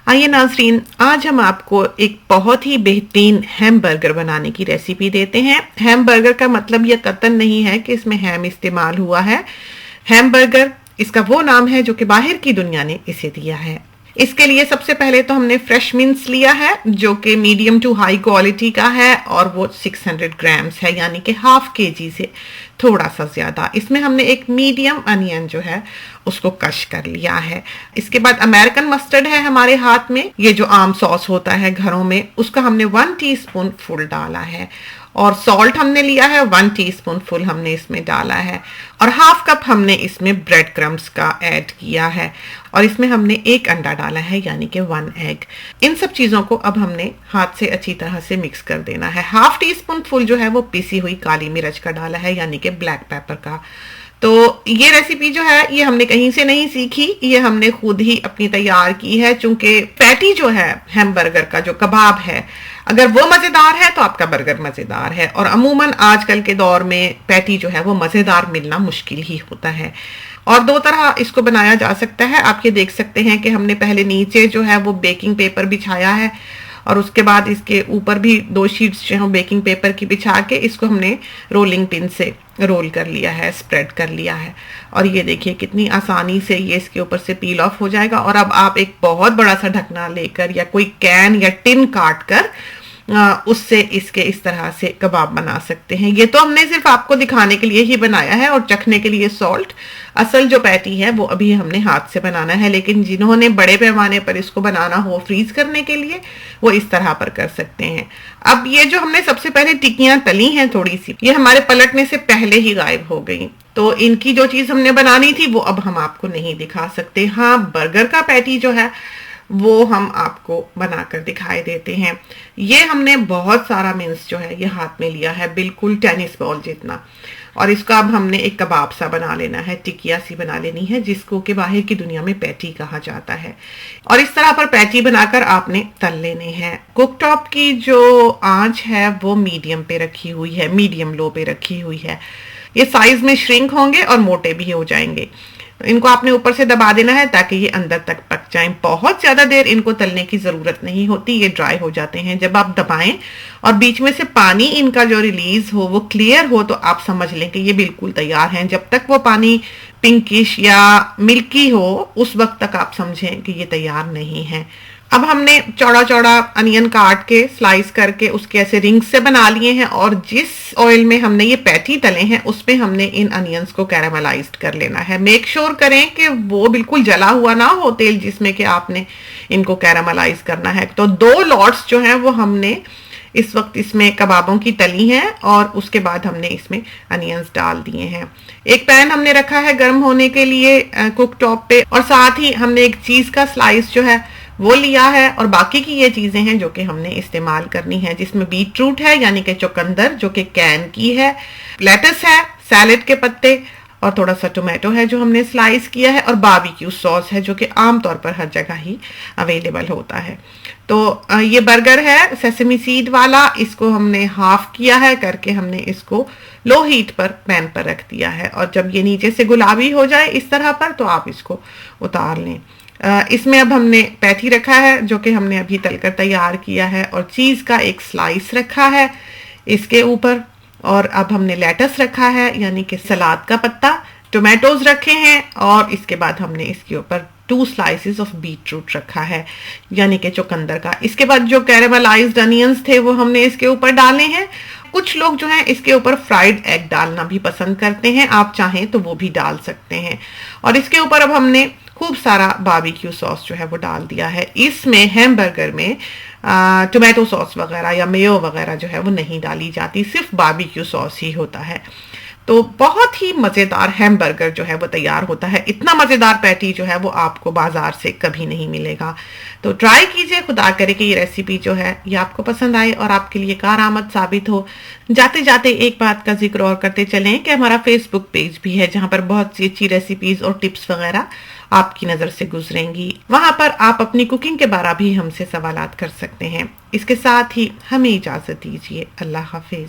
आइए नाज़रीन, आज हम आपको एक बहुत ही बेहतरीन हैम बर्गर बनाने की रेसिपी देते हैं। हैम बर्गर का मतलब यह कतई नहीं है कि इसमें हैम इस्तेमाल हुआ है। हैम बर्गर इसका वो नाम है जो कि बाहर की दुनिया ने इसे दिया है। इसके लिए सबसे पहले तो हमने फ्रेश मिन्स लिया है जो कि मीडियम टू हाई क्वालिटी का है और वो 600 ग्राम्स है, यानी कि हाफ केजी से थोड़ा सा ज़्यादा। इसमें हमने एक मीडियम अनियन जो है उसको कश कर लिया है। इसके बाद अमेरिकन मस्टर्ड है हमारे हाथ में, ये जो आम सॉस होता है घरों में, उसका हमने 1 टीस्पून फुल डाला है। और सॉल्ट हमने लिया है 1 टीस्पून फुल हमने इसमें डाला है। और हाफ कप हमने इसमें ब्रेड क्रम्स का ऐड किया है। और इसमें हमने 1 अंडा डाला है, यानी कि 1 एग। इन सब चीज़ों को अब हमने हाथ से अच्छी तरह से मिक्स कर देना है। हाफ टीस्पून फुल जो है वो पिसी हुई काली मिर्च का डाला है, यानी कि ब्लैक पेपर का। तो ये रेसिपी जो है ये हमने कहीं से नहीं सीखी, ये हमने खुद ही अपनी तैयार की है। चूंकि पैटी जो है हैम बर्गर का जो कबाब है, अगर वो मज़ेदार है तो आपका बर्गर मज़ेदार है। और अमूमन आजकल के दौर में पैटी जो है वो मज़ेदार मिलना मुश्किल ही होता है। और 2 तरह इसको बनाया जा सकता है। आप ये देख सकते हैं कि हमने पहले नीचे जो है वो बेकिंग पेपर बिछाया है और उसके बाद इसके ऊपर भी 2 शीट्स जो है बेकिंग पेपर की बिछा के इसको हमने रोलिंग पिन से रोल कर लिया है, स्प्रेड कर लिया है। और ये देखिए कितनी आसानी से ये इसके ऊपर से पील ऑफ हो जाएगा। और अब आप एक बहुत बड़ा सा ढकना लेकर या कोई कैन या टिन काट कर उससे इसके इस तरह से कबाब बना सकते हैं। ये तो हमने सिर्फ आपको दिखाने के लिए ही बनाया है और चखने के लिए सॉल्ट। असल जो पैटी है वो अभी हमने हाथ से बनाना है, लेकिन जिन्होंने बड़े पैमाने पर इसको बनाना हो फ्रीज करने के लिए, वो इस तरह पर कर सकते हैं। अब ये जो हमने सबसे पहले टिक्कियां तली हैं थोड़ी सी, ये हमारे पलटने से पहले ही गायब हो गई। तो इनकी जो चीज हमने बनानी थी वो अब हम आपको नहीं दिखा सकते। हाँ, बर्गर का पैटी जो है वो हम आपको बनाकर दिखाई देते हैं। ये हमने बहुत सारा मिन्स जो है ये हाथ में लिया है, बिल्कुल टेनिस बॉल जितना। और इसको अब हमने एक कबाब सा बना लेना है, टिकिया सी बना लेनी है, जिसको कि बाहर की दुनिया में पैटी कहा जाता है। और इस तरह पर पैटी बनाकर आपने तल लेने हैं। कुक टॉप की जो आंच है वो मीडियम पे रखी हुई है, मीडियम लो पे रखी हुई है। ये साइज में श्रिंक होंगे और मोटे भी हो जाएंगे। इनको आपने ऊपर से दबा देना है ताकि ये अंदर तक पक जाएं। बहुत ज्यादा देर इनको तलने की जरूरत नहीं होती, ये ड्राई हो जाते हैं। जब आप दबाएं और बीच में से पानी इनका जो रिलीज हो वो क्लियर हो तो आप समझ लें कि ये बिल्कुल तैयार हैं। जब तक वो पानी पिंकिश या मिल्की हो उस वक्त तक आप समझें कि ये तैयार नहीं है। अब हमने चौड़ा चौड़ा अनियन काट के स्लाइस करके उसके ऐसे रिंग्स से बना लिए हैं। और जिस ऑयल में हमने ये पैटी तले हैं उसमें हमने इन अनियंस को कैरामलाइज्ड कर लेना है। मेक श्योर करें कि वो बिल्कुल जला हुआ ना हो तेल जिसमें कि आपने इनको कैरामलाइज करना है। तो 2 लॉट्स जो हैं वो हमने इस वक्त इसमें कबाबों की तली हैं और उसके बाद हमने इसमें अनियंस डाल दिए हैं। एक पैन हमने रखा है गर्म होने के लिए कुक टॉप पे, और साथ ही हमने एक चीज का स्लाइस जो है वो लिया है। और बाकी की ये चीजें हैं जो कि हमने इस्तेमाल करनी है, जिसमें बीट रूट है यानी कि चुकंदर जो कि कैन की है, लेटस है, सैलेड के पत्ते, और थोड़ा सा टोमेटो है जो हमने स्लाइस किया है, और बारबेक्यू सॉस है जो कि आमतौर पर हर जगह ही अवेलेबल होता है। तो ये बर्गर है सेसमी सीड वाला, इसको हमने हाफ किया है करके हमने इसको लो हीट पर पैन पर रख दिया है। और जब ये नीचे से गुलाबी हो जाए इस तरह पर तो आप इसको उतार लें। इसमें अब हमने पैटी रखा है जो कि हमने अभी तलकर तैयार किया है, और चीज का एक स्लाइस रखा है इसके ऊपर। और अब हमने लेटस रखा है यानी कि सलाद का पत्ता, टोमेटोज रखे हैं, और इसके बाद हमने इसके ऊपर 2 स्लाइसेस ऑफ बीट रूट रखा है यानी कि चुकंदर का। इसके बाद जो कैरामलाइज्ड अनियंस थे वो हमने इसके ऊपर डाले हैं। कुछ लोग जो हैं इसके ऊपर फ्राइड एग डालना भी पसंद करते हैं, आप चाहें तो वो भी डाल सकते हैं। और इसके ऊपर अब हमने खूब सारा बारबेक्यू सॉस जो है वो डाल दिया है। इसमें हैम बर्गर में टोमेटो सॉस वगैरह या मेयो वगैरह जो है वो नहीं डाली जाती, सिर्फ बारबेक्यू सॉस ही होता है। तो बहुत ही मज़ेदार हैम बर्गर जो है वो तैयार होता है। इतना मज़ेदार पैटी जो है वो आपको बाजार से कभी नहीं मिलेगा। तो ट्राई कीजिए, खुदा करे कि ये रेसिपी जो है ये आपको पसंद आए और आपके लिए कारआमद साबित हो। जाते जाते एक बात का जिक्र और करते चलें कि हमारा फेसबुक पेज भी है जहाँ पर बहुत सी अच्छी रेसिपीज और टिप्स वगैरह आपकी नज़र से गुजरेंगी। वहाँ पर आप अपनी कुकिंग के बारे भी हमसे सवालात कर सकते हैं। इसके साथ ही हमें इजाज़त दीजिए। अल्लाह हाफिज।